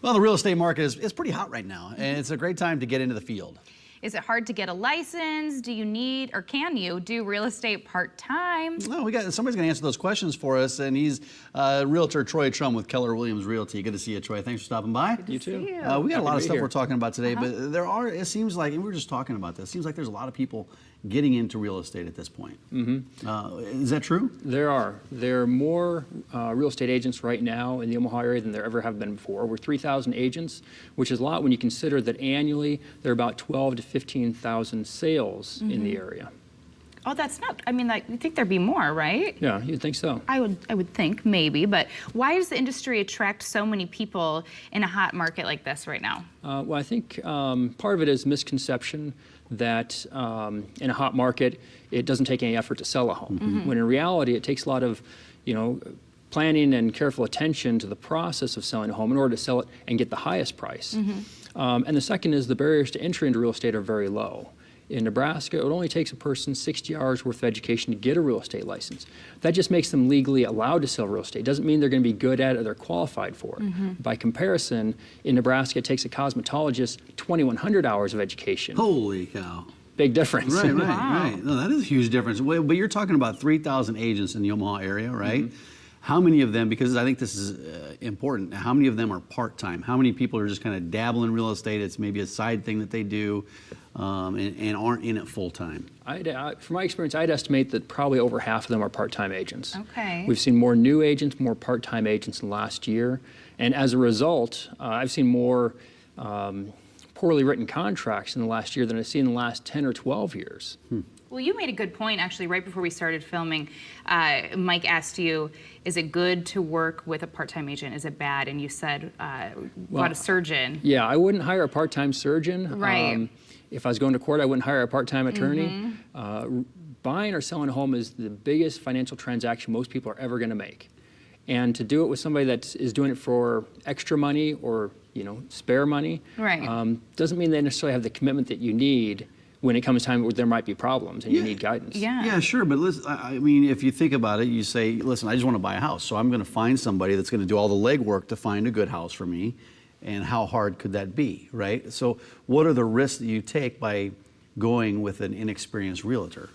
Well, the real estate market is pretty hot right now, and it's a great time to get into the field. Is it hard to get a license? Do you need, or can you do real estate part-time? No, somebody's going to answer those questions for us, and he's realtor Troy Trumm with Keller Williams Realty. Good to see you, Troy. Thanks for stopping by. Good to see you. We got a lot of stuff we're talking about today, but it seems like, and we were just talking about this, it seems like there's a lot of people getting into real estate at this point. Is that true? There are. There are more real estate agents right now in the Omaha area than there ever have been before. We're 3,000 agents, which is a lot when you consider that annually there are about 12 to 15,000 sales in the area. Oh, that's not, I mean, like, you think there'd be more, right? Yeah, you'd think so. I would think, maybe, but why does the industry attract so many people in a hot market like this right now? Well, I think part of it is misconception that in a hot market, it doesn't take any effort to sell a home. When in reality, it takes a lot of, planning and careful attention to the process of selling a home in order to sell it and get the highest price. And the second is the barriers to entry into real estate are very low. In Nebraska, it only takes a person 60 hours worth of education to get a real estate license. That just makes them legally allowed to sell real estate. It doesn't mean they're going to be good at it or they're qualified for it. By comparison, in Nebraska, it takes a cosmetologist 2,100 hours of education. Holy cow. Big difference. Right. No, that is a huge difference. But you're talking about 3,000 agents in the Omaha area, right? How many of them, because I think this is important, how many of them are part-time? How many people are just kind of dabbling in real estate? It's maybe a side thing that they do and aren't in it full-time? From my experience, I'd estimate that probably over half of them are part-time agents. Okay. We've seen more new agents, more part-time agents in the last year. And as a result, I've seen more poorly written contracts in the last year than I've seen in the last 10 or 12 years. Well, you made a good point, actually, right before we started filming. Mike asked you, is it good to work with a part-time agent? Is it bad? And you said, what a surgeon. Yeah, I wouldn't hire a part-time surgeon. Right. If I was going to court, I wouldn't hire a part-time attorney. Buying or selling a home is the biggest financial transaction most people are ever going to make. And to do it with somebody that is doing it for extra money or, spare money, doesn't mean they necessarily have the commitment that you need when it comes time where there might be problems and you need guidance. Yeah, sure, but listen, I mean, if you think about it, you say, listen, I just want to buy a house, so I'm going to find somebody that's going to do all the legwork to find a good house for me, and how hard could that be, right? So what are the risks that you take by going with an inexperienced realtor?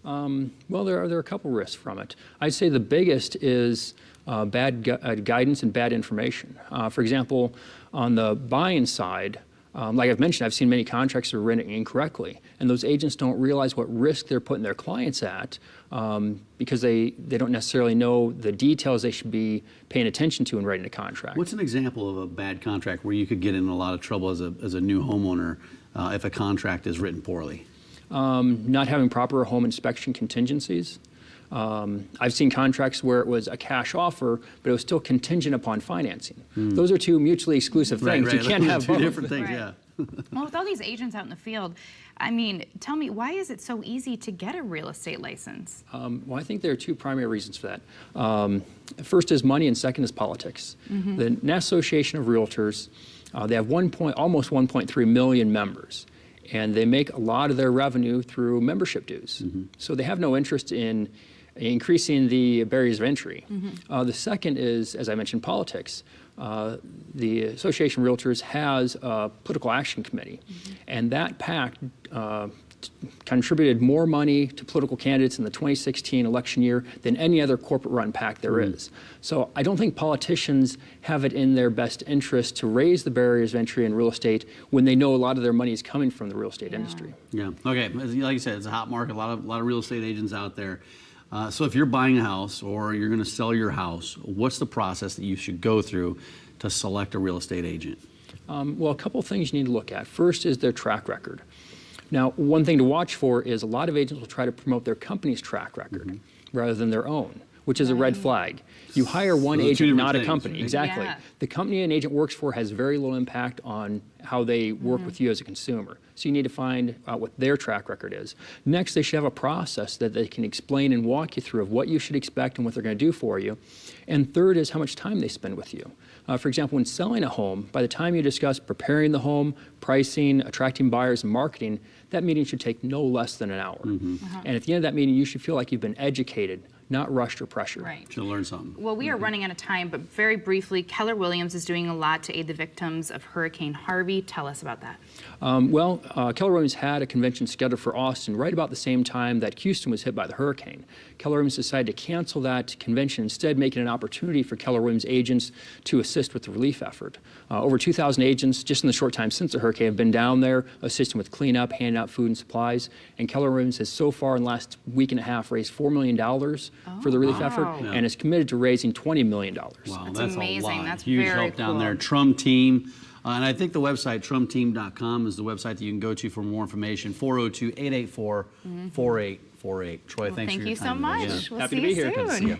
Well, there are a couple risks from it. I'd say the biggest is bad guidance and bad information. For example, on the buying side, like I've mentioned, I've seen many contracts that are written incorrectly, and those agents don't realize what risk they're putting their clients at because they don't necessarily know the details they should be paying attention to in writing a contract. What's an example of a bad contract where you could get in a lot of trouble as a new homeowner if a contract is written poorly? Not having proper home inspection contingencies. I've seen contracts where it was a cash offer, but it was still contingent upon financing. Those are two mutually exclusive things. You can't have two different things, yeah. Well, with all these agents out in the field, I mean, tell me, why is it so easy to get a real estate license? Well, I think there are two primary reasons for that. First is money, and second is politics. The National Association of Realtors, they have almost 1.3 million members, and they make a lot of their revenue through membership dues. So they have no interest in increasing the barriers of entry. The second is, as I mentioned, politics. The Association of Realtors has a political action committee, and that PAC contributed more money to political candidates in the 2016 election year than any other corporate-run PAC there is. So I don't think politicians have it in their best interest to raise the barriers of entry in real estate when they know a lot of their money is coming from the real estate industry. Yeah. Okay. Like you said, it's a hot market. A lot of real estate agents out there. So if you're buying a house or you're going to sell your house, what's the process that you should go through to select a real estate agent? Well, a couple of things you need to look at. First is their track record. Now, one thing to watch for is a lot of agents will try to promote their company's track record rather than their own, which is a red flag. You hire one agent, not a company. Exactly. Yeah. The company an agent works for has very little impact on how they work with you as a consumer. So you need to find out what their track record is. Next, they should have a process that they can explain and walk you through of what you should expect and what they're going to do for you. And third is how much time they spend with you. For example, when selling a home, by the time you discuss preparing the home, pricing, attracting buyers, and marketing, that meeting should take no less than an hour. And at the end of that meeting, you should feel like you've been educated not rushed or pressured. Right. Should learn something. Well, we are running out of time, but very briefly, Keller Williams is doing a lot to aid the victims of Hurricane Harvey. Tell us about that. Keller Williams had a convention scheduled for Austin right about the same time that Houston was hit by the hurricane. Keller Williams decided to cancel that convention, instead making an opportunity for Keller Williams agents to assist with the relief effort. Over 2,000 agents, just in the short time since the hurricane, have been down there assisting with cleanup, handing out food and supplies. And Keller Williams has so far in the last week and a half raised $4 million for the relief effort, and is committed to raising $20 million. Wow, That's that's amazing. a lot. That's Huge very help down cool. there. Trumm Team. And I think the website, trummteam.com, is the website that you can go to for more information. 402-884-4848. Troy, thanks for Thank your you so time today. much. Yeah. We'll Happy see to be you here. Good to soon. see you.